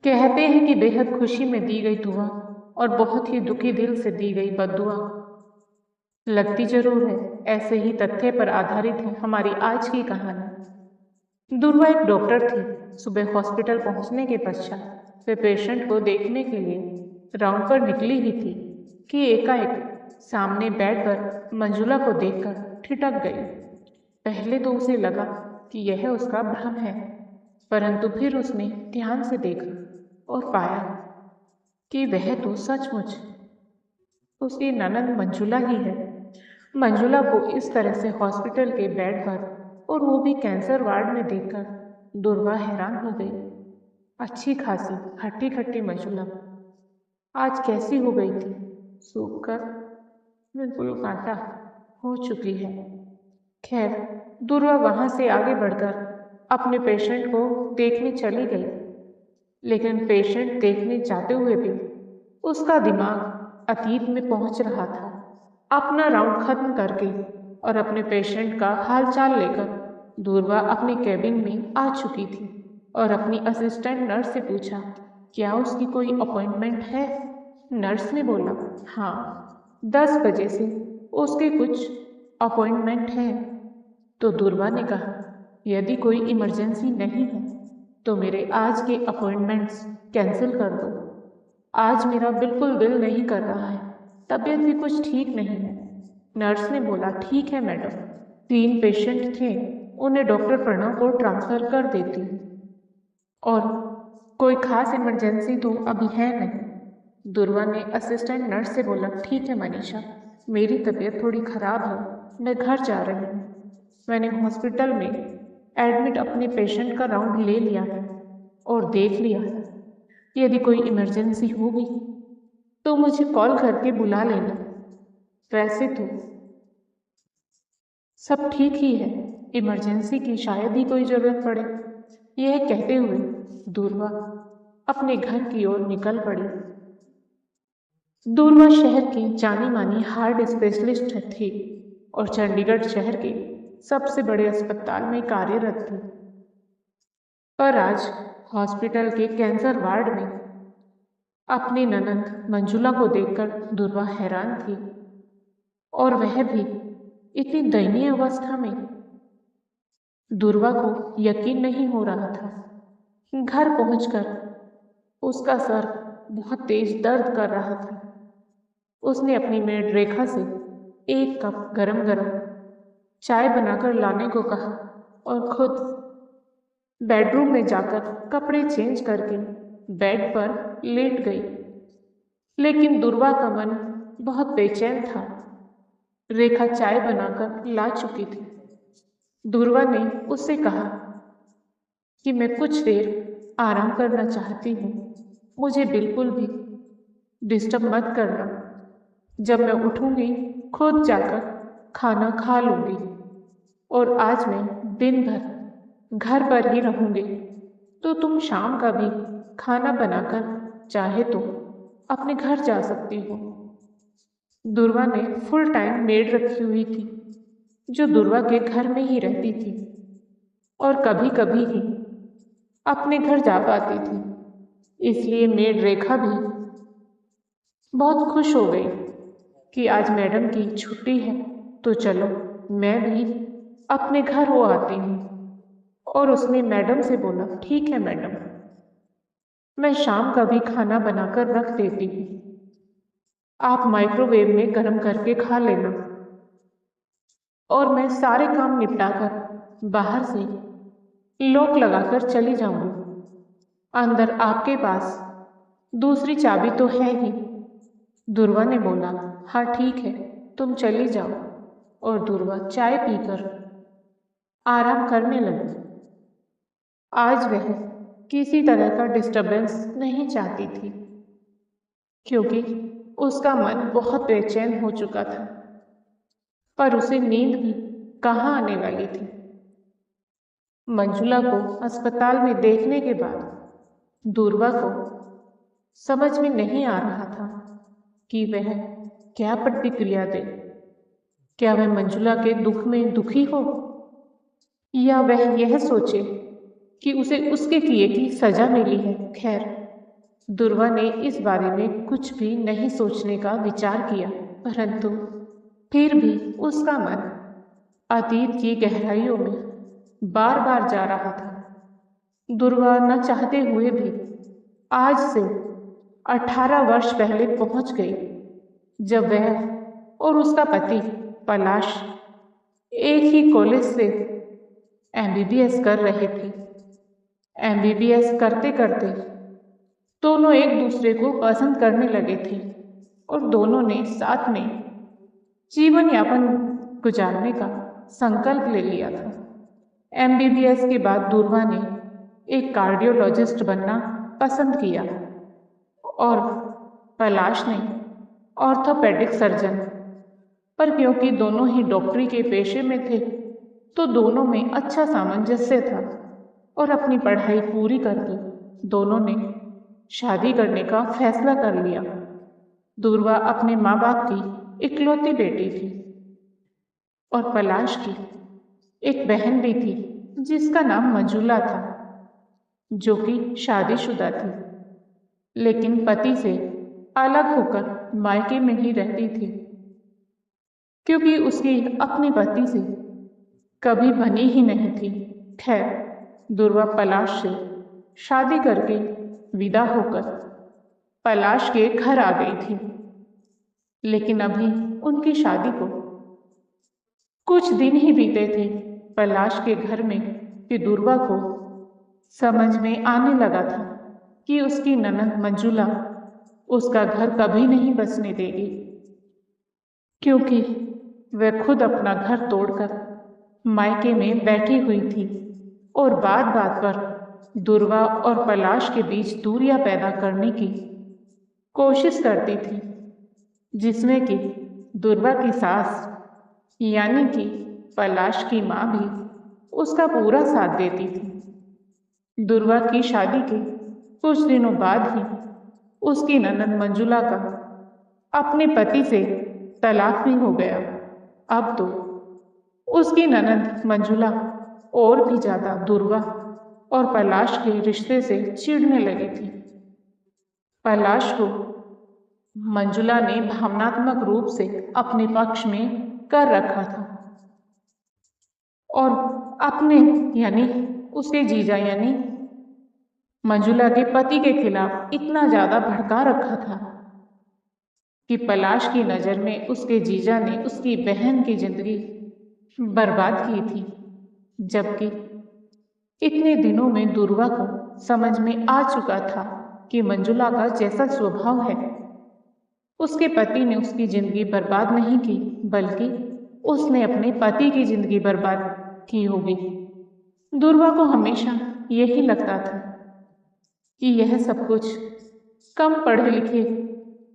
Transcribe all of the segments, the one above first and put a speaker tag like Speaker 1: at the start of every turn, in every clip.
Speaker 1: कहते हैं कि बेहद खुशी में दी गई दुआ और बहुत ही दुखी दिल से दी गई बद्दुआ लगती जरूर है। ऐसे ही तथ्य पर आधारित है हमारी आज की कहानी। दुर्वा एक डॉक्टर थी। सुबह हॉस्पिटल पहुंचने के पश्चात वे पेशेंट को देखने के लिए राउंड पर निकली ही थी कि एकाएक सामने बेड पर मंजुला को देखकर ठिठक गई। पहले तो उसे लगा कि यह उसका भ्रम है, परंतु फिर उसने ध्यान से देखा और पाया कि वह तो सचमुच उसकी ननद मंजुला ही है। मंजुला को इस तरह से हॉस्पिटल के बेड पर और वो भी कैंसर वार्ड में देखकर दुर्वा हैरान हो गई। अच्छी खासी खट्टी खट्टी मंजुला आज कैसी हो गई थी, सूख कर बिल्कुल कांटा हो चुकी है। खैर, दुर्वा वहां से आगे बढ़कर अपने पेशेंट को देखने चली गई, लेकिन पेशेंट देखने जाते हुए भी उसका दिमाग अतीत में पहुंच रहा था। अपना राउंड खत्म करके और अपने पेशेंट का हाल चाल लेकर दुर्वा अपने केबिन में आ चुकी थी और अपनी असिस्टेंट नर्स से पूछा, क्या उसकी कोई अपॉइंटमेंट है? नर्स ने बोला, हाँ, 10 बजे से उसके कुछ अपॉइंटमेंट है। तो दुर्वा ने कहा, यदि कोई इमरजेंसी नहीं है तो मेरे आज के अपॉइंटमेंट्स कैंसिल कर दो। आज मेरा बिल्कुल दिल नहीं कर रहा है, तबीयत भी कुछ ठीक नहीं है। नर्स ने बोला, ठीक है मैडम, 3 पेशेंट थे, उन्हें डॉक्टर प्रणव को ट्रांसफ़र कर देती हूँ और कोई खास इमरजेंसी तो अभी है नहीं। दुर्वा ने असिस्टेंट नर्स से बोला, ठीक है मनीषा, मेरी तबीयत थोड़ी ख़राब है, मैं घर जा रही हूँ। मैंने हॉस्पिटल में एडमिट अपने पेशेंट का राउंड ले लिया है और देख लिया है। यदि कोई इमरजेंसी होगी तो मुझे कॉल करके बुला लेना। वैसे तो सब ठीक ही है, इमरजेंसी की शायद ही कोई ज़रूरत पड़े। यह कहते हुए दुर्वा अपने घर की ओर निकल पड़ी। दुर्वा शहर की जानी मानी हार्ट स्पेशलिस्ट थी और चंडीगढ़ शहर के सबसे बड़े अस्पताल में कार्यरत थी। पर आज हॉस्पिटल के कैंसर वार्ड में अपनी ननद मंजुला को देखकर दुर्वा हैरान थी, और वह भी इतनी दयनीय अवस्था में। दुर्वा को यकीन नहीं हो रहा था। घर पहुंचकर उसका सर बहुत तेज दर्द कर रहा था। उसने अपनी मेड रेखा से 1 कप गरम गरम चाय बनाकर लाने को कहा और खुद बेडरूम में जाकर कपड़े चेंज करके बेड पर लेट गई। लेकिन दुर्वा का मन बहुत बेचैन था। रेखा चाय बनाकर ला चुकी थी। दुर्वा ने उससे कहा कि मैं कुछ देर आराम करना चाहती हूँ, मुझे बिल्कुल भी डिस्टर्ब मत करना। जब मैं उठूँगी खुद जाकर खाना खा लूँगी और आज मैं दिन भर घर पर ही रहूँगी, तो तुम शाम का भी खाना बनाकर चाहे तो अपने घर जा सकती हो। दुर्वा ने फुल टाइम मेड रखी हुई थी जो दुर्वा के घर में ही रहती थी और कभी कभी ही अपने घर जा पाती थी। इसलिए मेड रेखा भी बहुत खुश हो गई कि आज मैडम की छुट्टी है, तो चलो मैं भी अपने घर हो आती हूँ। और उसने मैडम से बोला, ठीक है मैडम, मैं शाम का भी खाना बनाकर रख देती हूँ, आप माइक्रोवेव में गर्म करके खा लेना और मैं सारे काम निपटाकर बाहर से लॉक लगाकर चली जाऊंगी। अंदर आपके पास दूसरी चाबी तो है ही। दुर्वा ने बोला, हाँ ठीक है, तुम चली जाओ। और दुर्वा चाय पीकर आराम करने लगी। आज वह किसी तरह का डिस्टरबेंस नहीं चाहती थी, क्योंकि उसका मन बहुत बेचैन हो चुका था, पर उसे नींद भी कहाँ आने वाली थी। मंजुला को अस्पताल में देखने के बाद दुर्वा को समझ में नहीं आ रहा था कि वह क्या प्रतिक्रिया दे। क्या वह मंजुला के दुख में दुखी हो, या वह यह सोचे कि उसे उसके किए की सजा मिली है। खैर, दुर्वा ने इस बारे में कुछ भी नहीं सोचने का विचार किया, परंतु फिर भी उसका मन अतीत की गहराइयों में बार बार जा रहा था। दुर्वा न चाहते हुए भी आज से 18 वर्ष पहले पहुंच गई, जब वह और उसका पति पलाश एक ही कॉलेज से एमबीबीएस कर रहे थे। एमबीबीएस करते करते दोनों एक दूसरे को पसंद करने लगे थे और दोनों ने साथ में जीवन यापन गुजारने का संकल्प ले लिया था। एमबीबीएस के बाद दुर्वा ने एक कार्डियोलॉजिस्ट बनना पसंद किया और पलाश ने ऑर्थोपेडिक सर्जन। पर क्योंकि दोनों ही डॉक्टरी के पेशे में थे तो दोनों में अच्छा सामंजस्य था और अपनी पढ़ाई पूरी करके दोनों ने शादी करने का फैसला कर लिया। दुर्वा अपने माँ बाप की इकलौती बेटी थी और पलाश की एक बहन भी थी जिसका नाम मंजुला था, जो कि शादीशुदा थी लेकिन पति से अलग होकर मायके में ही रहती थी, क्योंकि उसकी अपने पति से कभी बनी ही नहीं थी। खैर, दुर्वा पलाश से शादी करके विदा होकर पलाश के घर आ गई थी, लेकिन अभी उनकी शादी को कुछ दिन ही बीते थे पलाश के घर में कि दुर्वा को समझ में आने लगा था कि उसकी ननद मंजुला उसका घर कभी नहीं बसने देगी, क्योंकि वह खुद अपना घर तोड़कर मायके में बैठी हुई थी और बात बात पर दुर्वा और पलाश के बीच दूरियां पैदा करने की कोशिश करती थी, जिसमें कि दुर्वा की सास यानी कि पलाश की माँ भी उसका पूरा साथ देती थी। दुर्वा की शादी के कुछ दिनों बाद ही उसकी ननद मंजुला का अपने पति से तलाक भी हो गया। अब तो उसकी ननद मंजुला और भी ज्यादा दुर्वा और पलाश के रिश्ते से चिढ़ने लगी थी। पलाश को मंजुला ने भावनात्मक रूप से अपने पक्ष में कर रखा था और अपने यानी उसके जीजा यानी मंजुला के पति के खिलाफ इतना ज्यादा भड़का रखा था कि पलाश की नज़र में उसके जीजा ने उसकी बहन की जिंदगी बर्बाद की थी, जबकि इतने दिनों में दुर्वा को समझ में आ चुका था कि मंजुला का जैसा स्वभाव है, उसके पति ने उसकी जिंदगी बर्बाद नहीं की, बल्कि उसने अपने पति की जिंदगी बर्बाद की होगी। दुर्वा को हमेशा यही लगता था कि यह सब कुछ कम पढ़े लिखे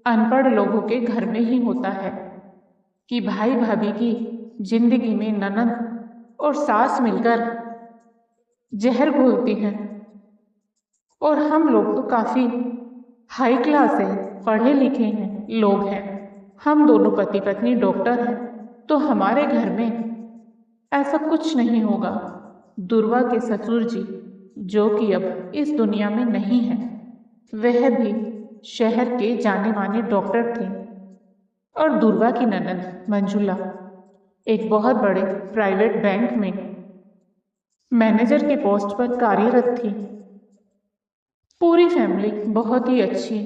Speaker 1: अनपढ़ लोगों के घर में ही होता है, कि भाई भाभी की जिंदगी में ननद और सास मिलकर जहर घोलती हैं और हम लोग तो काफी हाई क्लास है, पढ़े लिखे हैं लोग हैं, हम दोनों पति पत्नी डॉक्टर हैं, तो हमारे घर में ऐसा कुछ नहीं होगा। दुर्वा के ससुर जी, जो कि अब इस दुनिया में नहीं है, वह भी शहर के जाने माने डॉक्टर थे और दुर्वा की ननद मंजुला एक बहुत बड़े प्राइवेट बैंक में मैनेजर के पोस्ट पर कार्यरत थी। पूरी फैमिली बहुत ही अच्छी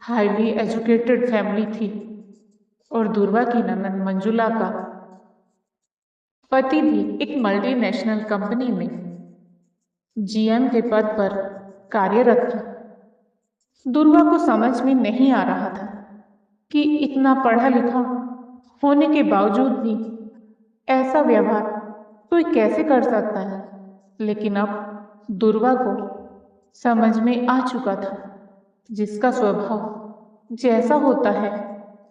Speaker 1: हाईली एजुकेटेड फैमिली थी और दुर्वा की ननद मंजुला का पति भी एक मल्टीनेशनल कंपनी में जीएम के पद पर कार्यरत था। दुर्वा को समझ में नहीं आ रहा था कि इतना पढ़ा लिखा होने के बावजूद भी ऐसा व्यवहार कोई कैसे कर सकता है, लेकिन अब दुर्वा को समझ में आ चुका था जिसका स्वभाव जैसा होता है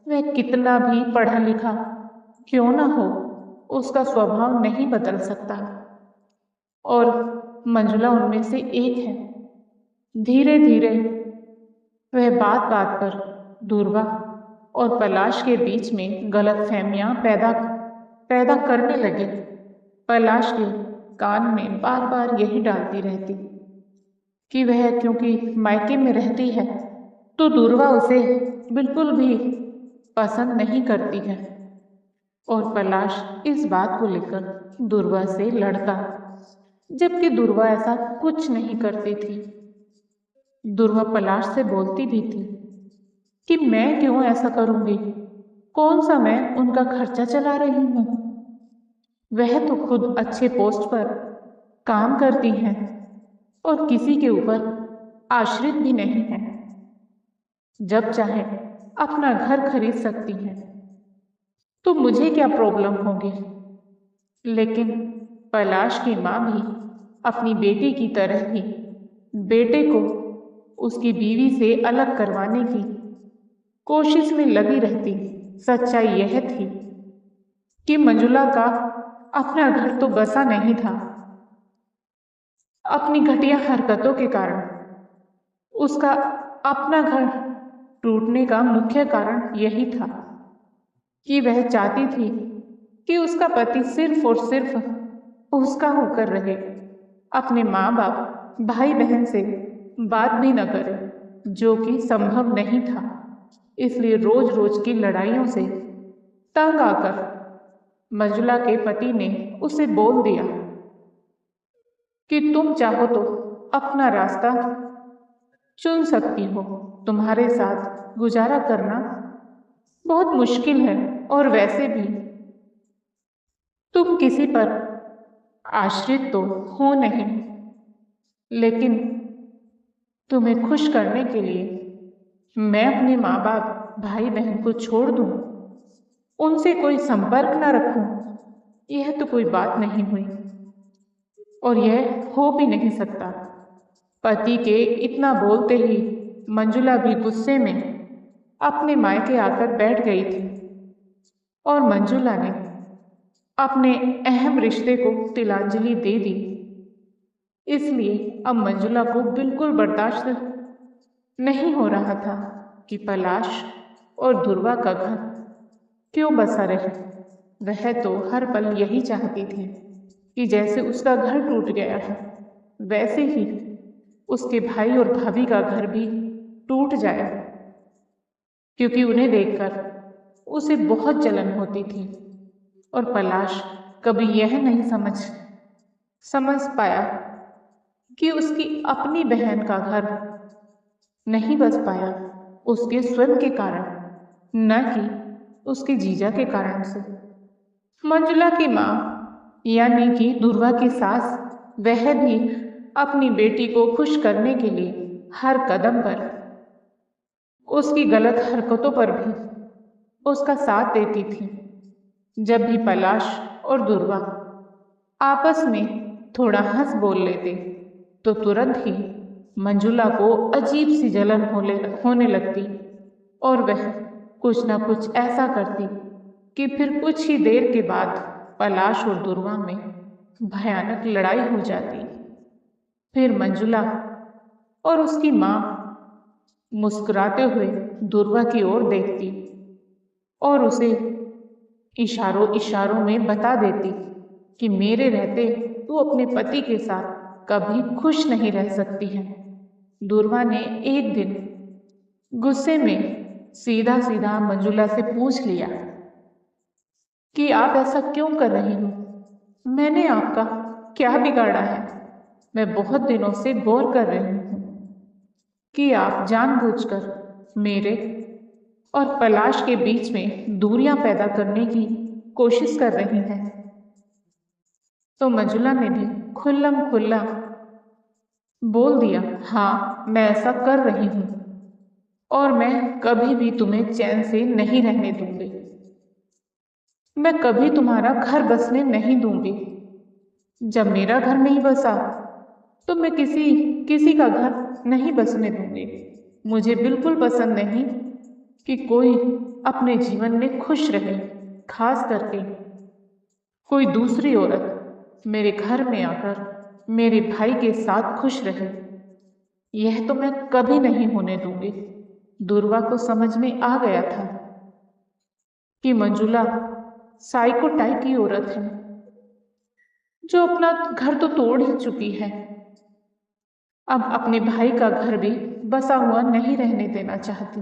Speaker 1: वह कितना भी पढ़ा लिखा क्यों ना हो, उसका स्वभाव नहीं बदल सकता और मंजुला उनमें से एक है। धीरे धीरे वह बात बात पर दुर्वा और पलाश के बीच में गलतफहमियां पैदा करने लगे। पलाश के कान में बार बार यही डालती रहती कि वह क्योंकि मायके में रहती है तो दुर्वा उसे बिल्कुल भी पसंद नहीं करती है। और पलाश इस बात को लेकर दुर्वा से लड़ता, जबकि दुर्वा ऐसा कुछ नहीं करती थी। दुर्वा पलाश से बोलती भी थी कि मैं क्यों ऐसा करूंगी, कौन सा मैं उनका खर्चा चला रही हूं। वह तो खुद अच्छे पोस्ट पर काम करती हैं और किसी के ऊपर आश्रित भी नहीं है। जब चाहे अपना घर खरीद सकती हैं, तो मुझे क्या प्रॉब्लम होगी। लेकिन पलाश की माँ भी अपनी बेटी की तरह ही बेटे को उसकी बीवी से अलग करवाने की कोशिश में लगी रहती। सच्चाई यह थी कि मंजुला का अपना घर तो बसा नहीं था। अपनी घटिया हरकतों के कारण उसका अपना घर टूटने का मुख्य कारण यही था कि वह चाहती थी कि उसका पति सिर्फ और सिर्फ उसका होकर रहे, अपने माँ बाप भाई बहन से बात भी न करे, जो कि संभव नहीं था। इसलिए रोज रोज की लड़ाइयों से तंग आकर मंजुला के पति ने उसे बोल दिया कि तुम चाहो तो अपना रास्ता चुन सकती हो, तुम्हारे साथ गुजारा करना बहुत मुश्किल है और वैसे भी तुम किसी पर आश्रित तो हो नहीं, लेकिन तुम्हें खुश करने के लिए मैं अपने माँ बाप भाई बहन को छोड़ दूं, उनसे कोई संपर्क न रखूं, यह तो कोई बात नहीं हुई और यह हो भी नहीं सकता। पति के इतना बोलते ही मंजुला भी गुस्से में अपने मायके आकर बैठ गई थी और मंजुला ने अपने अहम रिश्ते को तिलांजलि दे दी। इसलिए अब मंजुला को बिल्कुल बर्दाश्त नहीं हो रहा था कि पलाश और दुर्वा का घर क्यों बसा रहे। वह तो हर पल यही चाहती थी कि जैसे उसका घर टूट गया है, वैसे ही उसके भाई और भाभी का घर भी टूट जाए, क्योंकि उन्हें देखकर उसे बहुत जलन होती थी। और पलाश कभी यह नहीं समझ पाया कि उसकी अपनी बहन का घर नहीं बस पाया उसके स्वयं के कारण, न कि उसके जीजा के कारण से। मंजुला की माँ यानी कि दुर्वा की सास, वह भी अपनी बेटी को खुश करने के लिए हर कदम पर उसकी गलत हरकतों पर भी उसका साथ देती थी। जब भी पलाश और दुर्वा आपस में थोड़ा हंस बोल लेते तो तुरंत ही मंजुला को अजीब सी जलन होने लगती और वह कुछ न कुछ ऐसा करती कि फिर कुछ ही देर के बाद पलाश और दुर्वा में भयानक लड़ाई हो जाती। फिर मंजुला और उसकी माँ मुस्कुराते हुए दुर्वा की ओर देखती और उसे इशारों इशारों में बता देती कि मेरे रहते तू अपने पति के साथ कभी खुश नहीं रह सकती है। दुर्वा ने एक दिन गुस्से में सीधा सीधा मंजुला से पूछ लिया कि आप ऐसा क्यों कर रही हो, मैंने आपका क्या बिगाड़ा है। मैं बहुत दिनों से गौर कर रही हूँ कि आप जानबूझकर मेरे और पलाश के बीच में दूरियां पैदा करने की कोशिश कर रही हैं। तो मंजुला ने भी खुल्लम खुल्ला बोल दिया, हाँ मैं ऐसा कर रही हूँ और मैं कभी भी तुम्हें चैन से नहीं रहने दूंगी। मैं कभी तुम्हारा घर बसने नहीं दूंगी। जब मेरा घर नहीं बसा तो मैं किसी का घर नहीं बसने दूंगी। मुझे बिल्कुल पसंद नहीं कि कोई अपने जीवन में खुश रहे, खास करके कोई दूसरी औरत मेरे घर में आकर मेरे भाई के साथ खुश रहे। यह तो मैं कभी नहीं होने दूंगी। दुर्वा को समझ में आ गया था कि मंजुला साइको टाइप की औरत है, जो अपना घर तो तोड़ ही चुकी है अब अपने भाई का घर भी बसा हुआ नहीं रहने देना चाहती।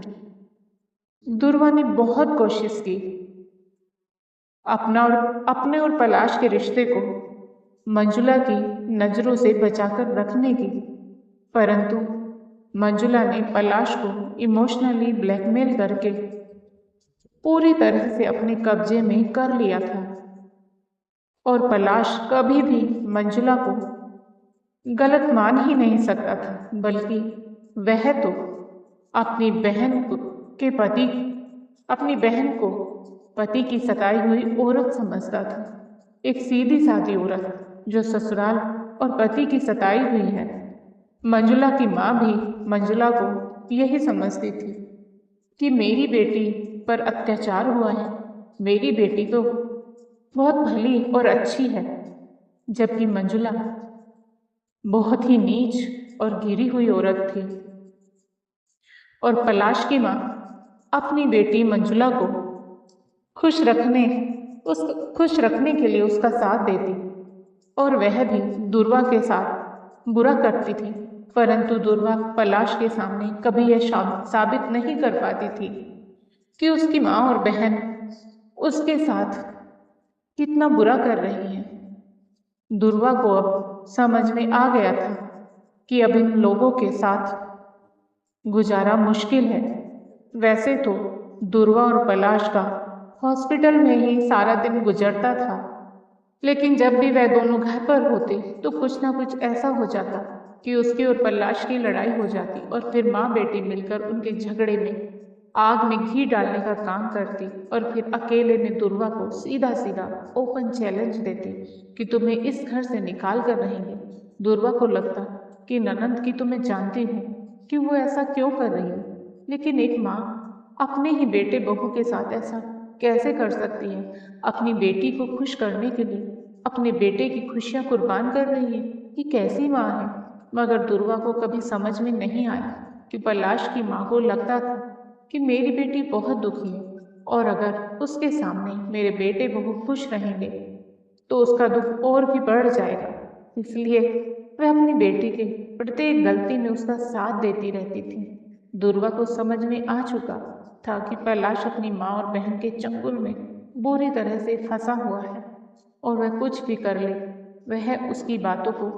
Speaker 1: दुर्वा ने बहुत कोशिश की अपने और पलाश के रिश्ते को मंजुला की नजरों से बचाकर रखने की, परंतु मंजुला ने पलाश को इमोशनली ब्लैकमेल करके पूरी तरह से अपने कब्जे में कर लिया था। और पलाश कभी भी मंजुला को गलत मान ही नहीं सकता था, बल्कि वह तो अपनी बहन को के पति अपनी बहन को पति की सताई हुई औरत समझता था। एक सीधी सादी औरत जो ससुराल और पति की सताई हुई है। मंजुला की माँ भी मंजुला को यही समझती थी कि मेरी बेटी पर अत्याचार हुआ है, मेरी बेटी तो बहुत भली और अच्छी है, जबकि मंजुला बहुत ही नीच और गिरी हुई औरत थी। और पलाश की माँ अपनी बेटी मंजुला को खुश खुश रखने के लिए उसका साथ देती, और वह भी दुर्वा के साथ बुरा करती थी, परंतु दुर्वा पलाश के सामने कभी यह साबित नहीं कर पाती थी कि उसकी माँ और बहन उसके साथ कितना बुरा कर रही हैं। दुर्वा को अब समझ में आ गया था कि अब इन लोगों के साथ गुजारा मुश्किल है। वैसे तो दुर्वा और पलाश का हॉस्पिटल में ही सारा दिन गुजरता था, लेकिन जब भी वह दोनों घर पर होते तो कुछ ना कुछ ऐसा हो जाता कि उसकी और पलाश की लड़ाई हो जाती, और फिर माँ बेटी मिलकर उनके झगड़े में आग में घी डालने का काम करती, और फिर अकेले में दुर्वा को सीधा सीधा ओपन चैलेंज देती कि तुम्हें इस घर से निकाल कर रहेंगे। दुर्वा को लगता कि ननंद की तो मैं जानती हूँ कि वो ऐसा क्यों कर रही है, लेकिन एक माँ अपने ही बेटे बहू के साथ ऐसा कैसे कर सकती है? अपनी बेटी को खुश करने के लिए अपने बेटे की खुशियां कुर्बान कर रही है। ये कैसी माँ है? मगर दुर्वा को कभी समझ में नहीं आया कि पलाश की माँ को लगता था कि मेरी बेटी बहुत दुखी है, और अगर उसके सामने मेरे बेटे बहू खुश रहेंगे तो उसका दुख और भी बढ़ जाएगा। इसलिए वह अपनी बेटी के प्रत्येक गलती में उसका साथ देती रहती थी। दुर्वा को समझ में आ चुका था कि पलाश अपनी माँ और बहन के चंगुल में बुरी तरह से फंसा हुआ है, और वह कुछ भी कर ले वह उसकी बातों को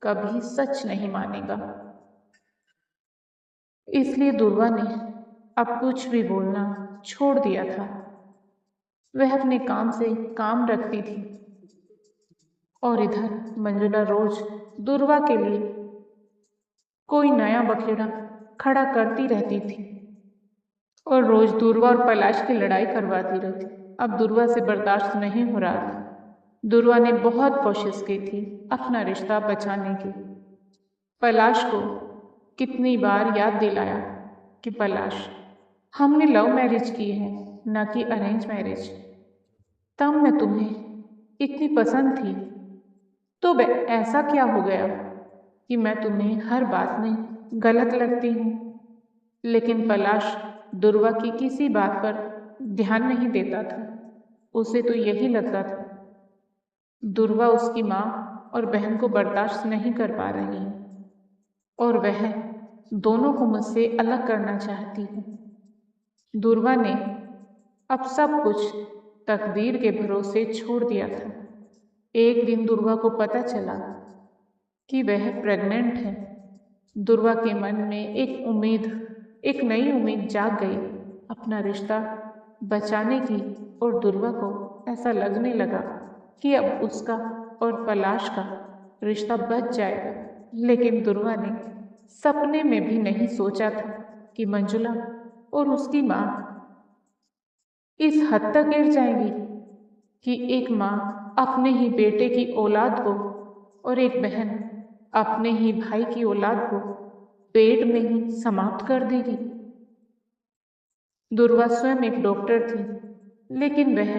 Speaker 1: कभी सच नहीं मानेगा। इसलिए दुर्वा ने अब कुछ भी बोलना छोड़ दिया था। वह अपने काम से काम रखती थी, और इधर मंजुला रोज दुर्वा के लिए कोई नया बखेड़ा खड़ा करती रहती थी, और रोज दुर्वा और पलाश की लड़ाई करवाती रहती। अब दुर्वा से बर्दाश्त नहीं हो रहा था। दुर्वा ने बहुत कोशिश की थी अपना रिश्ता बचाने की। पलाश को कितनी बार याद दिलाया कि पलाश, हमने लव मैरिज की है, न कि अरेंज मैरिज। तब मैं तुम्हें इतनी पसंद थी, तो ऐसा क्या हो गया कि मैं तुम्हें हर बात में गलत लगती हूँ? लेकिन पलाश दुर्वा की किसी बात पर ध्यान नहीं देता था। उसे तो यही लगता था दुर्वा उसकी माँ और बहन को बर्दाश्त नहीं कर पा रही है, और वह दोनों को मुझसे अलग करना चाहती है। दुर्वा ने अब सब कुछ तकदीर के भरोसे छोड़ दिया था। एक दिन दुर्वा को पता चला कि वह प्रेग्नेंट है। दुर्वा के मन में एक नई उम्मीद जाग गई अपना रिश्ता बचाने की, और दुर्वा को ऐसा लगने लगा कि अब उसका और पलाश का रिश्ता बच जाएगा। लेकिन दुर्वा ने सपने में भी नहीं सोचा था कि मंजुला और उसकी माँ इस हद तक गिर जाएंगी कि एक माँ अपने ही बेटे की औलाद को, और एक बहन अपने ही भाई की औलाद को पेट में ही समाप्त कर देगी। दुर्वा स्वयं एक डॉक्टर थी, लेकिन वह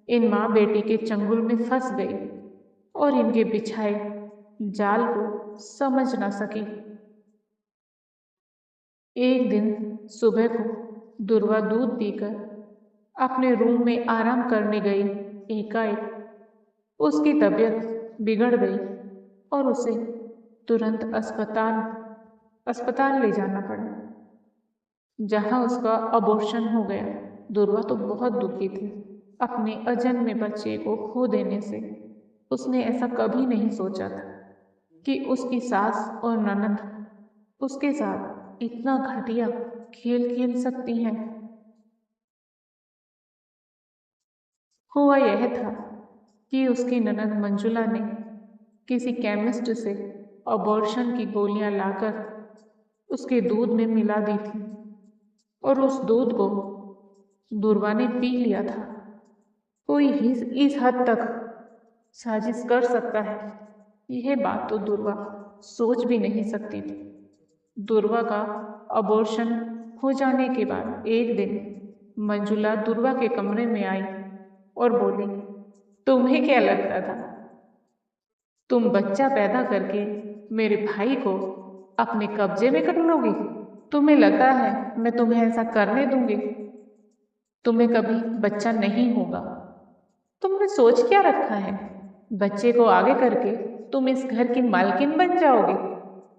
Speaker 1: इन माँ बेटी के चंगुल में फंस गई और इनके बिछाए जाल को समझ ना सकी। एक दिन सुबह को दुर्वा दूध पीकर अपने रूम में आराम करने गई। एकाएक उसकी तबीयत बिगड़ गई और उसे तुरंत अस्पताल ले जाना पड़ा, जहां उसका अबॉर्शन हो गया। दुर्वा तो बहुत दुखी थी अपने अजन्मे बच्चे को खो देने से। उसने ऐसा कभी नहीं सोचा था कि उसकी सास और ननद उसके साथ इतना घटिया खेल खेल सकती हैं। हुआ यह था कि उसकी ननद मंजुला ने किसी केमिस्ट से अबॉर्शन की गोलियां लाकर उसके दूध में मिला दी थी और उस दूध को दुर्वा ने पी लिया था। कोई इस हद तक साजिश कर सकता है, यह बात तो दुर्वा सोच भी नहीं सकती थी। दुर्वा का अबॉर्शन हो जाने के बाद एक दिन मंजुला दुर्वा के कमरे में आई और बोली, तुम्हें क्या लगता था तुम बच्चा पैदा करके मेरे भाई को अपने कब्जे में कर लोगी? तुम्हें लगता है मैं तुम्हें ऐसा करने दूंगी? तुम्हें कभी बच्चा नहीं होगा। तुमने सोच क्या रखा है? बच्चे को आगे करके तुम इस घर की मालकिन बन जाओगे।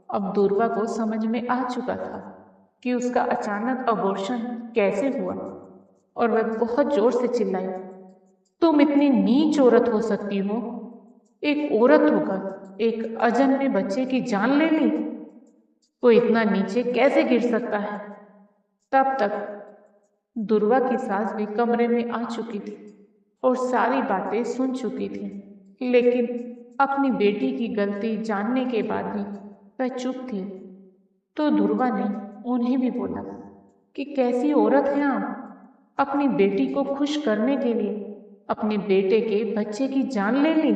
Speaker 1: अब दुर्वा को समझ में आ चुका था कि उसका अचानक अबॉर्शन कैसे हुआ और वह बहुत जोर से चिल्लाई, तुम इतनी नीच औरत हो सकती हो? एक औरत होकर एक अजन्मे बच्चे की जान ले ली? कोई इतना नीचे कैसे गिर सकता है? तब तक दुर्वा की सास भी कमरे में आ चुकी थी और सारी बातें सुन चुकी थी, लेकिन अपनी बेटी की गलती जानने के बाद भी वह चुप थी। तो दुर्वा ने उन्हें भी बोला कि कैसी औरत हैं आप? अपनी बेटी को खुश करने के लिए अपने बेटे के बच्चे की जान ले ली।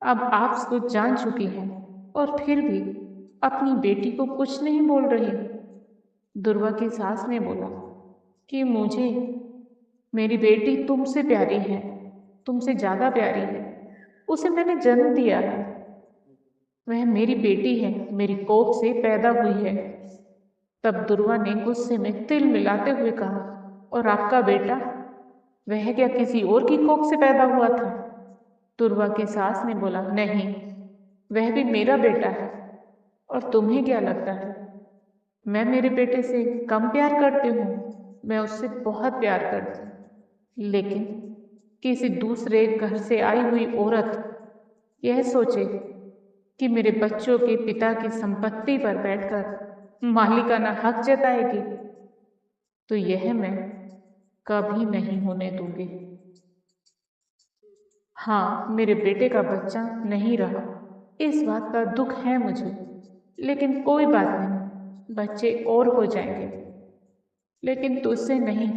Speaker 1: अब आप कुछ जान चुकी हैं और फिर भी अपनी बेटी को कुछ नहीं बोल रही। दुर्वा की सास ने बोला कि मुझे मेरी बेटी तुमसे प्यारी है, तुमसे ज्यादा प्यारी है। उसे मैंने जन्म दिया है, वह मेरी बेटी है, मेरी कोख से पैदा हुई है। तब दुर्वा ने गुस्से में तिल मिलाते हुए कहा, और आपका बेटा, वह क्या किसी और की कोख से पैदा हुआ था? दुर्वा की सास ने बोला, नहीं, वह भी मेरा बेटा है। और तुम्हें क्या लगता है मैं मेरे बेटे से कम प्यार करती हूँ? मैं उससे बहुत प्यार करती हूँ, लेकिन किसी दूसरे घर से आई हुई औरत यह सोचे कि मेरे बच्चों के पिता की संपत्ति पर बैठकर मालिकाना हक जताएगी, तो यह मैं कभी नहीं होने दूंगी। हाँ, मेरे बेटे का बच्चा नहीं रहा, इस बात का दुख है मुझे, लेकिन कोई बात नहीं, बच्चे और हो जाएंगे, लेकिन तुझसे नहीं।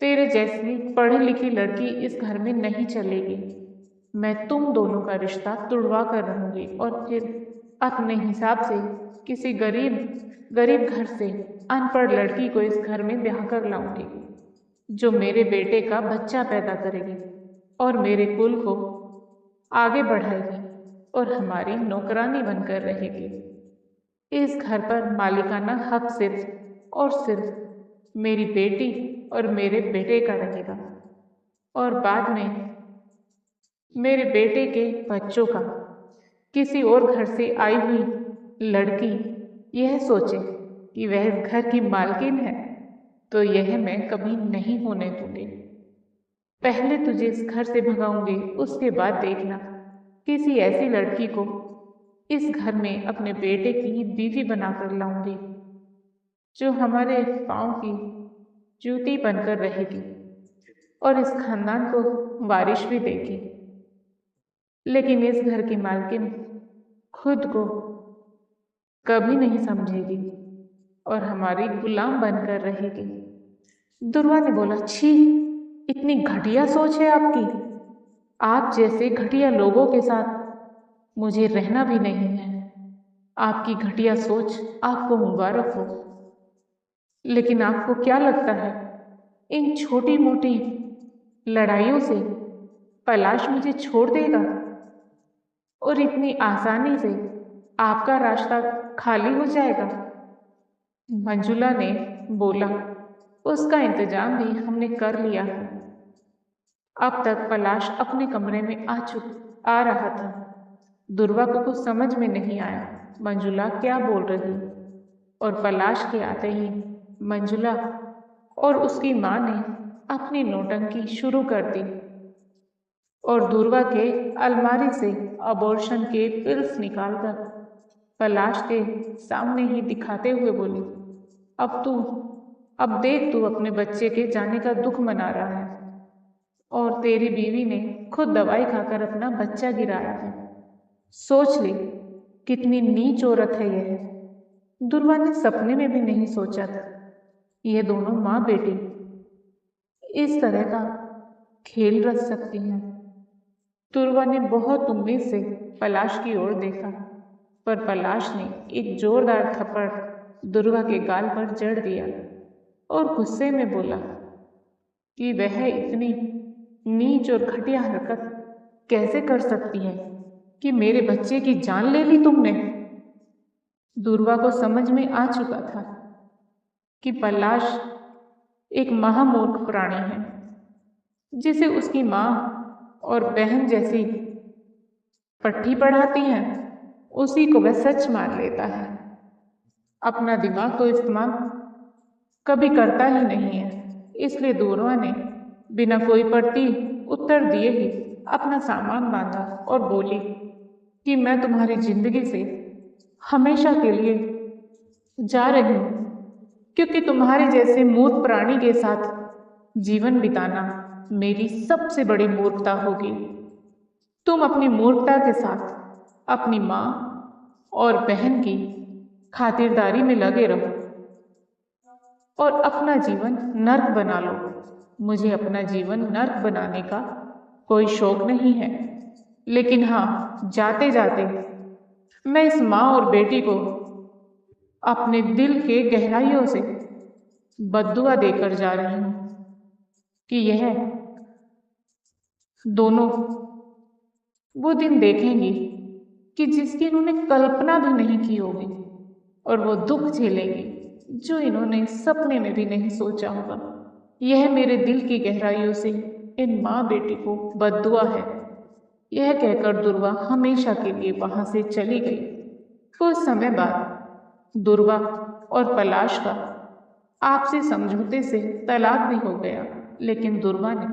Speaker 1: तेरे जैसी पढ़ी लिखी लड़की इस घर में नहीं चलेगी। मैं तुम दोनों का रिश्ता तुड़वा कर रहूंगी और फिर अपने हिसाब से किसी गरीब घर से अनपढ़ लड़की को इस घर में ब्याह कर लाऊंगी, जो मेरे बेटे का बच्चा पैदा करेगी और मेरे कुल को आगे बढ़ाएगी और हमारी नौकरानी बनकर रहेगी। इस घर पर मालिकाना हक सिर्फ और सिर्फ मेरी बेटी और मेरे बेटे का रहेगा, और बाद में मेरे बेटे के बच्चों का। किसी और घर से आई हुई लड़की यह सोचे कि वह इस घर की मालकिन है, तो यह मैं कभी नहीं होने दूंगी। पहले तुझे इस घर से भगाऊंगी, उसके बाद देखना किसी ऐसी लड़की को इस घर में अपने बेटे की बीवी बनाकर लाऊंगी, जो हमारे पाँव की जूती बनकर रहेगी और इस खानदान को वारिश भी देगी। लेकिन इस घर की मालकिन खुद को कभी नहीं समझेगी और हमारी गुलाम बनकर रहेगी। दुर्वा ने बोला, छी, इतनी घटिया सोच है आपकी। आप जैसे घटिया लोगों के साथ मुझे रहना भी नहीं है। आपकी घटिया सोच आपको मुबारक हो। लेकिन आपको क्या लगता है इन छोटी मोटी लड़ाइयों से पलाश मुझे छोड़ देगा और इतनी आसानी से आपका रास्ता खाली हो जाएगा? मंजुला ने बोला, उसका इंतजाम भी हमने कर लिया है। अब तक पलाश अपने कमरे में आ रहा था। दुर्वा को कुछ समझ में नहीं आया मंजुला क्या बोल रही, और पलाश के आते ही मंजुला और उसकी माँ ने अपनी नौटंकी शुरू कर दी और दुर्वा के अलमारी से अबॉर्शन के पिल्स निकालकर पलाश के सामने ही दिखाते हुए बोली, अब देख तू अपने बच्चे के जाने का दुख मना रहा है और तेरी बीवी ने खुद दवाई खाकर अपना बच्चा गिराया है। सोच ले कितनी नीच औरत है यह। दुर्वा ने सपने में भी नहीं सोचा था ये दोनों माँ बेटी इस तरह का खेल रच सकती हैं। दुर्वा ने बहुत उम्मीद से पलाश की ओर देखा, पर पलाश ने एक जोरदार थप्पड़ दुर्वा के गाल पर जड़ दिया और गुस्से में बोला कि वह इतनी नीच और घटिया हरकत कैसे कर सकती है कि मेरे बच्चे की जान ले ली तुमने। दुर्वा को समझ में आ चुका था कि पलाश एक महामूर्ख प्राणी है जिसे उसकी माँ और बहन जैसी पट्टी पढ़ाती हैं उसी को वह सच मान लेता है। अपना दिमाग तो इस्तेमाल कभी करता ही नहीं है। इसलिए दुर्वा ने बिना कोई पट्टी उत्तर दिए ही अपना सामान बांधा और बोली कि मैं तुम्हारी जिंदगी से हमेशा के लिए जा रही हूँ, क्योंकि तुम्हारे जैसे मूर्ख प्राणी के साथ जीवन बिताना मेरी सबसे बड़ी मूर्खता होगी। तुम अपनी मूर्खता के साथ अपनी माँ और बहन की खातिरदारी में लगे रहो और अपना जीवन नर्क बना लो। मुझे अपना जीवन नर्क बनाने का कोई शौक नहीं है, लेकिन हाँ, जाते जाते मैं इस माँ और बेटी को अपने दिल के गहराइयों से बद्दुआ देकर जा रही हूँ कि यह दोनों वो दिन देखेंगी कि जिसकी इन्होंने कल्पना भी नहीं की होगी, और वो दुख झेलेंगी जो इन्होंने सपने में भी नहीं सोचा होगा। यह मेरे दिल की गहराइयों से इन माँ बेटी को बद्दुआ है। यह कहकर दुर्वा हमेशा के लिए वहां से चली गई। कुछ समय बाद दुर्वा और पलाश का आपसी समझौते से तलाक भी हो गया, लेकिन दुर्वा ने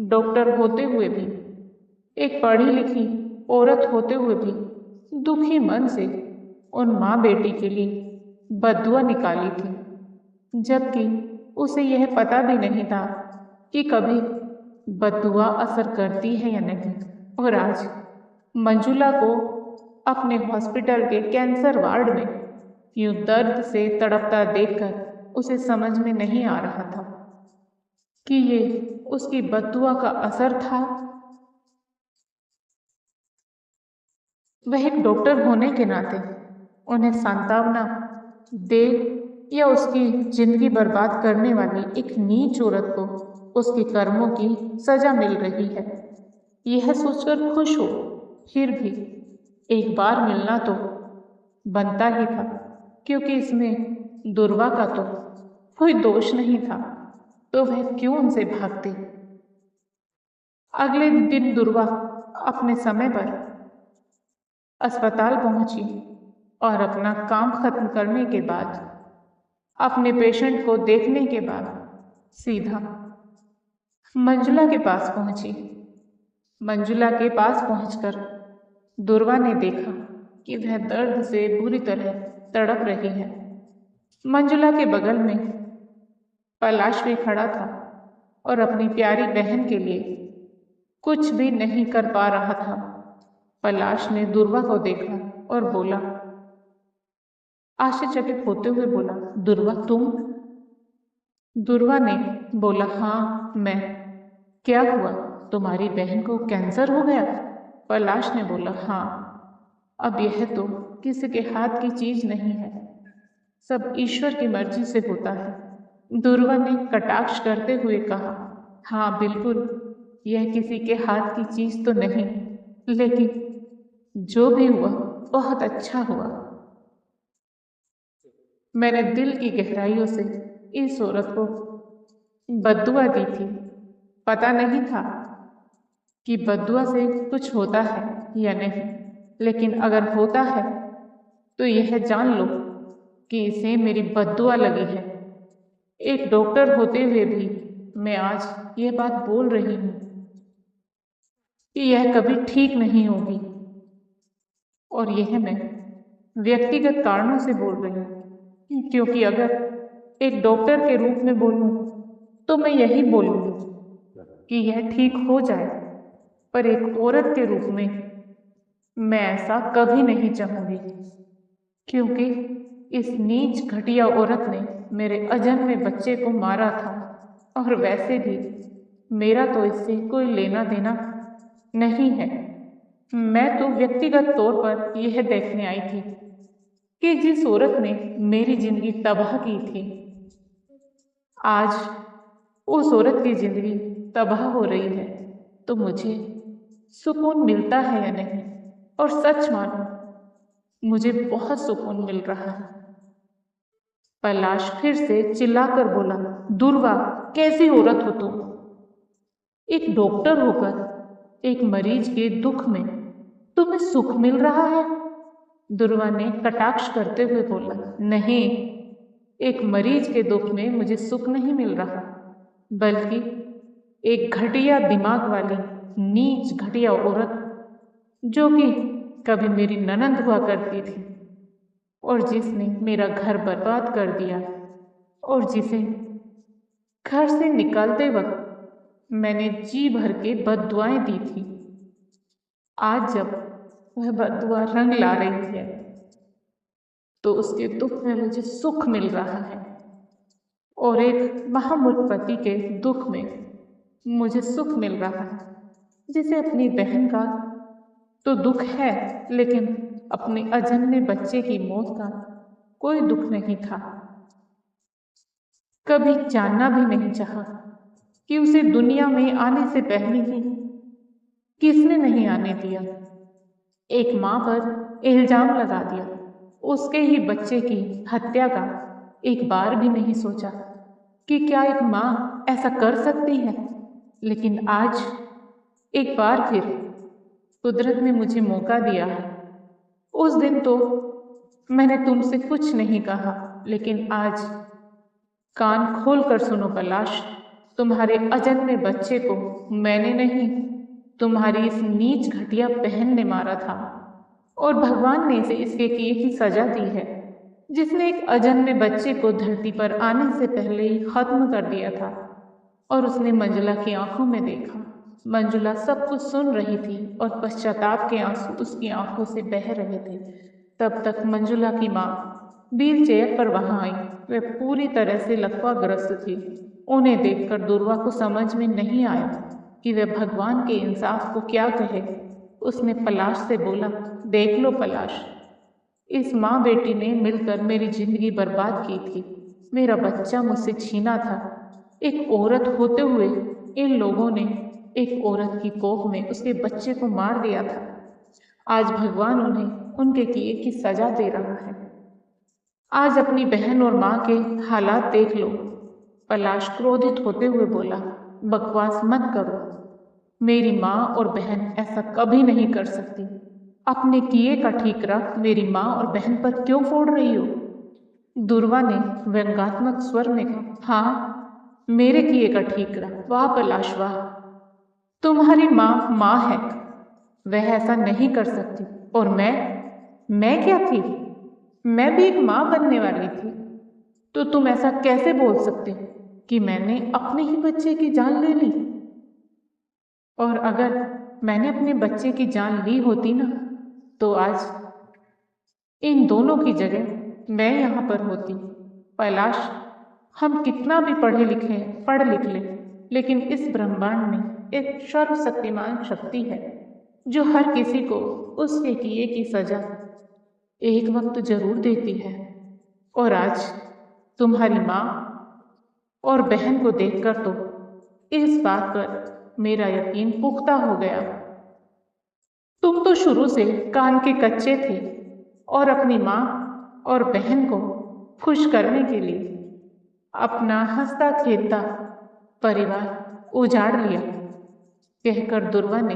Speaker 1: डॉक्टर होते हुए भी, एक पढ़ी लिखी औरत होते हुए भी दुखी मन से उन माँ बेटी के लिए बद्दुआ निकाली थी, जबकि उसे यह पता भी नहीं था कि कभी बद्दुआ असर करती है या नहीं। और आज मंजुला को अपने हॉस्पिटल के कैंसर वार्ड में यूं दर्द से तड़पता देखकर उसे समझ में नहीं आ रहा था कि ये उसकी बद्दुआ का असर था। वह एक डॉक्टर होने के नाते उन्हें सांत्वना दे या उसकी जिंदगी बर्बाद करने वाली एक नीच औरत को उसके कर्मों की सजा मिल रही है, यह सोचकर खुश हो। फिर भी एक बार मिलना तो बनता ही था, क्योंकि इसमें दुर्वा का तो कोई दोष नहीं था, तो वह क्यों उनसे भागती। अगले दिन दुर्वा अपने समय पर अस्पताल पहुंची और अपना काम खत्म करने के बाद, अपने पेशेंट को देखने के बाद सीधा मंजुला के पास पहुंची। मंजुला के पास पहुंचकर दुर्वा ने देखा कि वह दर्द से बुरी तरह तड़प रही है। मंजुला के बगल में पलाश भी खड़ा था और अपनी प्यारी बहन के लिए कुछ भी नहीं कर पा रहा था। पलाश ने दुर्वा को देखा और बोला, आश्चर्यचकित होते हुए बोला, दुर्वा तुम? दुर्वा ने बोला, हाँ मैं। क्या हुआ, तुम्हारी बहन को कैंसर हो गया? पलाश ने बोला, हाँ। अब यह तो किसी के हाथ की चीज नहीं है, सब ईश्वर की मर्जी से होता है। दुर्वा ने कटाक्ष करते हुए कहा, हाँ बिल्कुल, यह किसी के हाथ की चीज तो नहीं, लेकिन जो भी हुआ बहुत अच्छा हुआ। मैंने दिल की गहराइयों से इस औरत को बद्दुआ दी थी। पता नहीं था कि बद्दुआ से कुछ होता है या नहीं, लेकिन अगर होता है तो यह जान लो कि इसे मेरी बद्दुआ लगी है। एक डॉक्टर होते हुए भी मैं आज ये बात बोल रही हूँ कि यह कभी ठीक नहीं होगी, और यह मैं व्यक्तिगत कारणों से बोल रही हूँ, क्योंकि अगर एक डॉक्टर के रूप में बोलूँ तो मैं यही बोलूँगी कि यह ठीक हो जाए, पर एक औरत के रूप में मैं ऐसा कभी नहीं चाहूँगी, क्योंकि इस नीच घटिया औरत ने मेरे अजन्मे बच्चे को मारा था। और वैसे भी मेरा तो इससे कोई लेना देना नहीं है। मैं तो व्यक्तिगत तौर पर यह देखने आई थी कि जिस औरत ने मेरी जिंदगी तबाह की थी, आज उस औरत की जिंदगी तबाह हो रही है, तो मुझे सुकून मिलता है या नहीं? और सच मानो, मुझे बहुत सुकून मिल रहा है। पलाश फिर से चिल्लाकर बोला, दुर्वा, कैसी औरत हो तुम? एक डॉक्टर होकर एक मरीज के दुख में तुम्हें सुख मिल रहा है? दुर्वा ने कटाक्ष करते हुए बोला, नहीं, एक मरीज के दुख में मुझे सुख नहीं मिल रहा, बल्कि एक घटिया दिमाग वाली नीच घटिया औरत, जो कि कभी मेरी ननंद हुआ करती थी और जिसने मेरा घर बर्बाद कर दिया, और जिसे घर से निकलते वक्त मैंने जी भर के बद्दुआएं दी थी, आज जब वह बद्दुआ रंग ला रही है तो उसके दुख में मुझे सुख मिल रहा है, और एक महामूर्ख पति के दुख में मुझे सुख मिल रहा है, जिसे अपनी बहन का तो दुख है, लेकिन अपने अजन्मे बच्चे की मौत का कोई दुख नहीं था। कभी जानना भी नहीं चाहा कि उसे दुनिया में आने से पहले ही किसने नहीं आने दिया। एक माँ पर इल्जाम लगा दिया, उसके ही बच्चे की हत्या का एक बार भी नहीं सोचा कि क्या एक माँ ऐसा कर सकती है। लेकिन आज एक बार फिर कुदरत ने मुझे मौका दिया है। उस दिन तो मैंने तुमसे कुछ नहीं कहा, लेकिन आज कान खोल कर सुनो पलाश, तुम्हारे अजन्मे बच्चे को मैंने नहीं, तुम्हारी इस नीच घटिया बहन ने मारा था, और भगवान ने इसे इसके किए की सजा दी है, जिसने एक अजन्मे बच्चे को धरती पर आने से पहले ही खत्म कर दिया था। और उसने मंजुला की आंखों में देखा। मंजुला सब कुछ सुन रही थी और पश्चाताप के आंसू उसकी आंखों से बह रहे थे। तब तक मंजुला की माँ व्हील चेयर पर वहां आई। वह पूरी तरह से लकवाग्रस्त थी। उन्हें देखकर दुर्वा को समझ में नहीं आया कि वह भगवान के इंसाफ को क्या कहे। उसने पलाश से बोला, देख लो पलाश, इस माँ बेटी ने मिलकर मेरी जिंदगी बर्बाद की थी। मेरा बच्चा मुझसे छीना था। एक औरत होते हुए इन लोगों ने एक औरत की कोख में उसके बच्चे को मार दिया था। आज भगवान उन्हें उनके किए की सजा दे रहा है। आज अपनी बहन और माँ के हालात देख लो। पलाश क्रोधित होते हुए बोला, बकवास मत करो। मेरी माँ और बहन ऐसा कभी नहीं कर सकती। अपने किए का ठीकरा मेरी माँ और बहन पर क्यों फोड़ रही हो? दुर्वा ने व्यंग्यात्मक स्वर में कहा, हाँ, मेरे किए का ठीकरा। वाह पलाश वाह, तुम्हारी माँ है, वह ऐसा नहीं कर सकती। और मैं क्या थी? मैं भी एक माँ बनने वाली थी। तो तुम ऐसा कैसे बोल सकते कि मैंने अपने ही बच्चे की जान ले ली? और अगर मैंने अपने बच्चे की जान ली होती ना, तो आज इन दोनों की जगह मैं यहाँ पर होती। कैलाश, हम कितना भी पढ़ लिख लें, लेकिन इस ब्रह्मांड में एक सर्वशक्तिमान शक्ति है जो हर किसी को उसके किए की सजा एक वक्त जरूर देती है। और आज तुम्हारी माँ और बहन को देखकर तो इस बात पर मेरा यकीन पुख्ता हो गया। तुम तो शुरू से कान के कच्चे थे और अपनी माँ और बहन को खुश करने के लिए अपना हंसता खेलता परिवार उजाड़ लिया, कहकर दुर्वा ने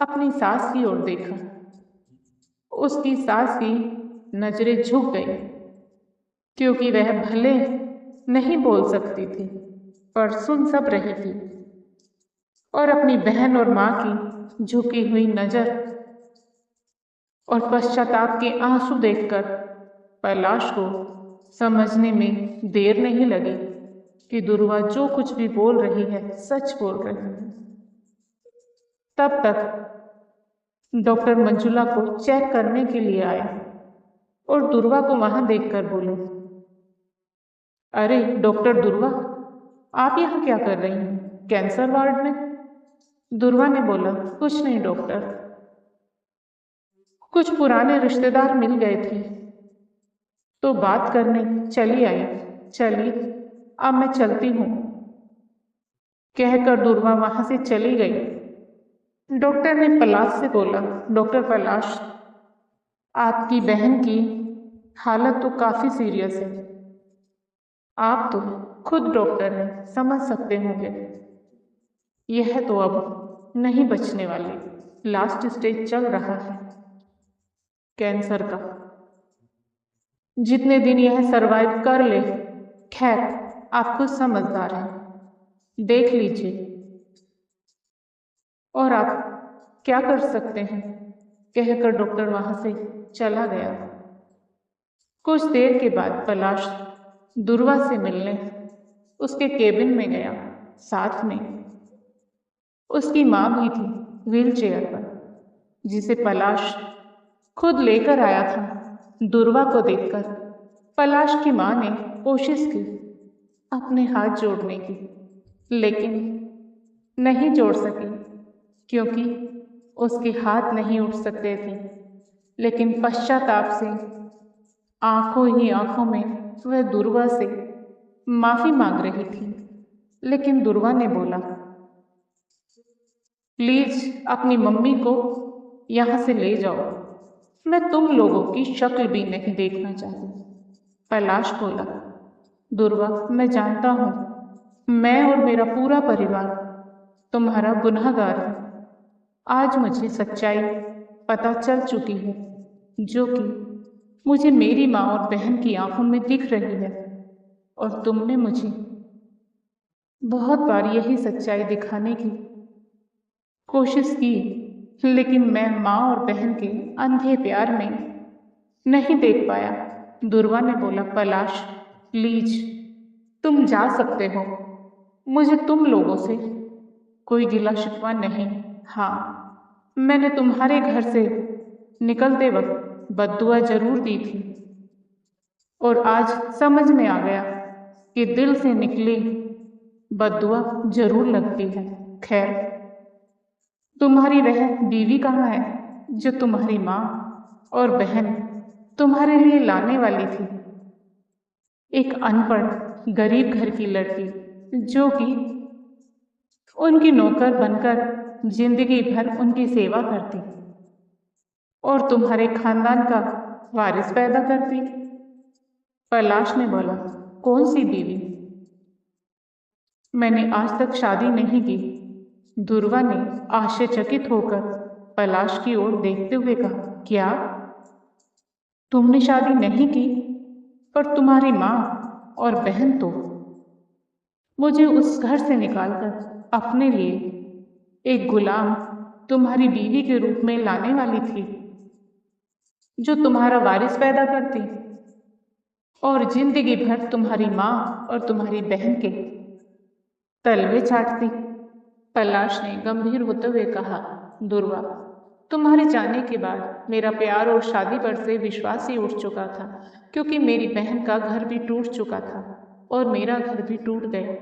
Speaker 1: अपनी सास की ओर देखा। उसकी सास की नजरें झुक गई, क्योंकि वह भले नहीं बोल सकती थी पर सुन सब रही थी। और अपनी बहन और माँ की झुकी हुई नजर और पश्चाताप के आंसू देखकर कैलाश को समझने में देर नहीं लगी कि दुर्वा जो कुछ भी बोल रही है सच बोल रही है। तब तक डॉक्टर मंजुला को चेक करने के लिए आए और दुर्वा को वहां देखकर बोले, अरे डॉक्टर दुर्वा, आप यहाँ क्या कर रही हैं? कैंसर वार्ड में? दुर्वा ने बोला, कुछ नहीं डॉक्टर, कुछ पुराने रिश्तेदार मिल गए थे तो बात करने चली आई। चलिए अब मैं चलती हूँ, कहकर दुर्वा वहां से चली गई। डॉक्टर ने पलाश से बोला, डॉक्टर पलाश, आपकी बहन की हालत तो काफी सीरियस है। आप तो खुद डॉक्टर हैं, समझ सकते होंगे। यह तो अब नहीं बचने वाली, लास्ट स्टेज चल रहा है कैंसर का। जितने दिन यह सरवाइव कर ले, खैर आप खुद समझदार हैं, देख लीजिए। और आप क्या कर सकते हैं, कहकर डॉक्टर वहां से चला गया। कुछ देर के बाद पलाश दुर्वा से मिलने उसके केबिन में गया। साथ में उसकी माँ भी थी, व्हीलचेयर पर, जिसे पलाश खुद लेकर आया था। दुर्वा को देखकर पलाश की माँ ने कोशिश की अपने हाथ जोड़ने की, लेकिन नहीं जोड़ सकी, क्योंकि उसके हाथ नहीं उठ सकते थे। लेकिन पश्चाताप से आंखों ही आंखों में वह दुर्वा से माफी मांग रही थी। लेकिन दुर्वा ने बोला, प्लीज अपनी मम्मी को यहाँ से ले जाओ, मैं तुम लोगों की शक्ल भी नहीं देखना चाहती। कैलाश बोला, दुर्वा, मैं जानता हूँ मैं और मेरा पूरा परिवार तुम्हारा गुनहगार है। आज मुझे सच्चाई पता चल चुकी है, जो कि मुझे मेरी माँ और बहन की आंखों में दिख रही है। और तुमने मुझे बहुत बार यही सच्चाई दिखाने की कोशिश की, लेकिन मैं माँ और बहन के अंधे प्यार में नहीं देख पाया। दुर्वा ने बोला, पलाश प्लीज तुम जा सकते हो, मुझे तुम लोगों से कोई गिला शिकवा नहीं। हाँ, मैंने तुम्हारे घर से निकलते वक्त बद्दुआ जरूर दी थी, और आज समझ में आ गया कि दिल से निकली बद्दुआ जरूर लगती है। खैर, तुम्हारी वह बीवी कहाँ है जो तुम्हारी माँ और बहन तुम्हारे लिए लाने वाली थी? एक अनपढ़ गरीब घर की लड़की, जो कि उनकी नौकर बनकर जिंदगी भर उनकी सेवा करती और तुम्हारे खानदान का वारिस पैदा करती। कैलाश ने बोला, कौन सी बीवी? मैंने आज तक शादी नहीं की। दुर्वा ने आश्चर्यचकित होकर कैलाश की ओर देखते हुए कहा, क्या तुमने शादी नहीं की? पर तुम्हारी माँ और बहन तो मुझे उस घर से निकालकर अपने लिए एक गुलाम तुम्हारी बीवी के रूप में लाने वाली थी, जो तुम्हारा वारिस पैदा करती और जिंदगी भर तुम्हारी माँ और तुम्हारी बहन के तलवे चाटती। कैलाश ने गंभीर होते हुए कहा, दुर्वा, तुम्हारे जाने के बाद मेरा प्यार और शादी पर से विश्वास ही उठ चुका था, क्योंकि मेरी बहन का घर भी टूट चुका था और मेरा घर भी टूट गया।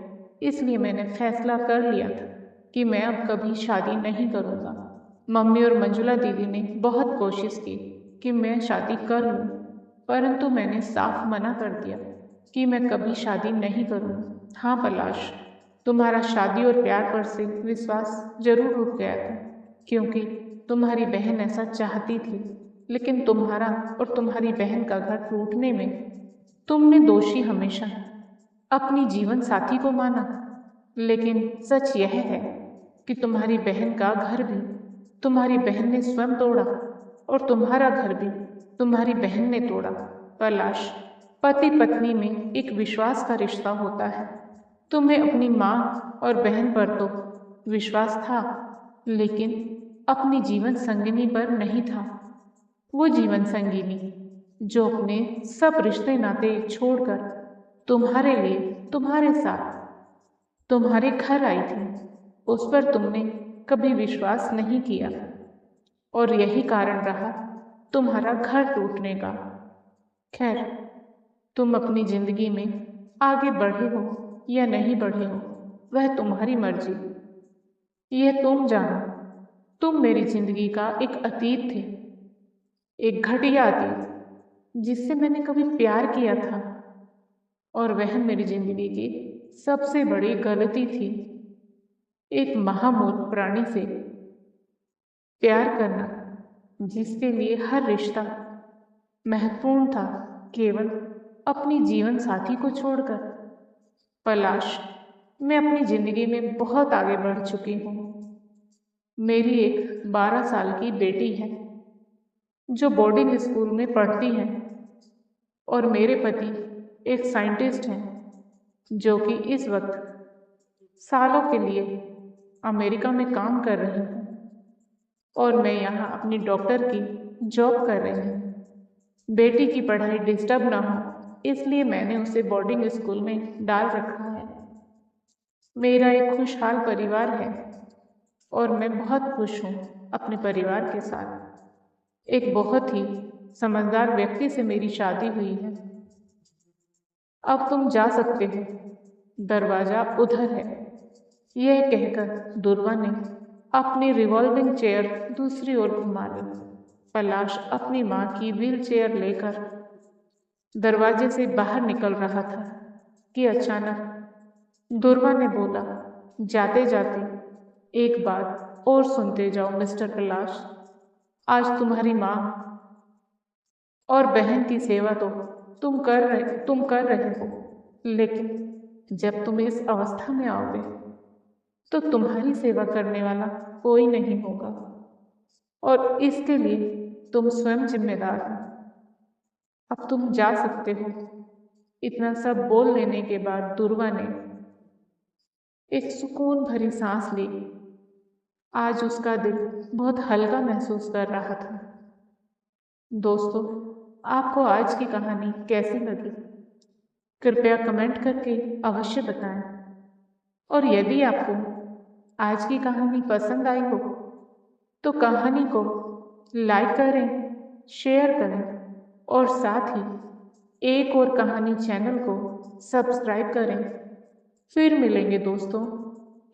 Speaker 1: इसलिए मैंने फैसला कर लिया था कि मैं अब कभी शादी नहीं करूँगा। मम्मी और मंजुला दीदी ने बहुत कोशिश की कि मैं शादी कर लूँ, परंतु मैंने साफ मना कर दिया कि मैं कभी शादी नहीं करूँगी। हाँ पलाश, तुम्हारा शादी और प्यार पर से विश्वास जरूर उठ गया था, क्योंकि तुम्हारी बहन ऐसा चाहती थी। लेकिन तुम्हारा और तुम्हारी बहन का घर टूटने में तुमने दोषी हमेशा अपनी जीवन साथी को माना। लेकिन सच यह है कि तुम्हारी बहन का घर भी तुम्हारी बहन ने स्वयं तोड़ा और तुम्हारा घर भी तुम्हारी बहन ने तोड़ा। पलाश, पति पत्नी में एक विश्वास का रिश्ता होता है। तुम्हें अपनी माँ और बहन पर तो विश्वास था, लेकिन अपनी जीवन संगिनी पर नहीं था। वो जीवन संगिनी जो अपने सब रिश्ते नाते छोड़कर तुम्हारे लिए, तुम्हारे साथ, तुम्हारे घर आई थी, उस पर तुमने कभी विश्वास नहीं किया और यही कारण रहा तुम्हारा घर टूटने का। खैर, तुम अपनी जिंदगी में आगे बढ़े हो या नहीं बढ़े हो, वह तुम्हारी मर्जी। यह तुम जानो। तुम मेरी जिंदगी का एक अतीत थे, एक घटिया अतीत जिससे मैंने कभी प्यार किया था, और वह मेरी जिंदगी की सबसे बड़ी गलती थी। एक महामूर्ख प्राणी से प्यार करना, जिसके लिए हर रिश्ता महत्वपूर्ण था, केवल अपनी जीवन साथी को छोड़कर। पलाश, मैं अपनी जिंदगी में बहुत आगे बढ़ चुकी हूँ। मेरी एक 12 साल की बेटी है जो बोर्डिंग स्कूल में पढ़ती है, और मेरे पति एक साइंटिस्ट हैं जो कि इस वक्त सालों के लिए अमेरिका में काम कर रहे हैं, और मैं यहाँ अपनी डॉक्टर की जॉब कर रही हूँ। बेटी की पढ़ाई डिस्टर्ब ना हो, इसलिए मैंने उसे बोर्डिंग स्कूल में डाल रखा है। मेरा एक खुशहाल परिवार है और मैं बहुत खुश हूँ अपने परिवार के साथ। एक बहुत ही समझदार व्यक्ति से मेरी शादी हुई है। अब तुम जा सकते हो, दरवाजा उधर है। यह कहकर दुर्वा ने अपनी रिवॉल्विंग चेयर दूसरी ओर घुमा ली। पलाश अपनी माँ की व्हील चेयर लेकर दरवाजे से बाहर निकल रहा था कि अचानक दुर्वा ने बोला, जाते जाते एक बात और सुनते जाओ मिस्टर पलाश। आज तुम्हारी माँ और बहन की सेवा तो तुम कर रहे हो, लेकिन जब तुम इस अवस्था में आओगे तो तुम्हारी सेवा करने वाला कोई नहीं होगा, और इसके लिए तुम स्वयं जिम्मेदार हो। अब तुम जा सकते हो। इतना सब बोल लेने के बाद दुर्वा ने एक सुकून भरी सांस ली। आज उसका दिल बहुत हल्का महसूस कर रहा था। दोस्तों, आपको आज की कहानी कैसी लगी? कृपया कमेंट करके अवश्य बताएं। और यदि आपको आज की कहानी पसंद आई हो तो कहानी को लाइक करें, शेयर करें, और साथ ही एक और कहानी चैनल को सब्सक्राइब करें। फिर मिलेंगे दोस्तों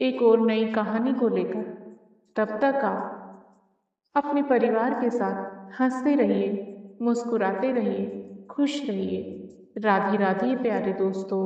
Speaker 1: एक और नई कहानी को लेकर। तब तक आप अपने परिवार के साथ हंसते रहिए, मुस्कुराते रहिए, खुश रहिए। राधे राधे प्यारे दोस्तों।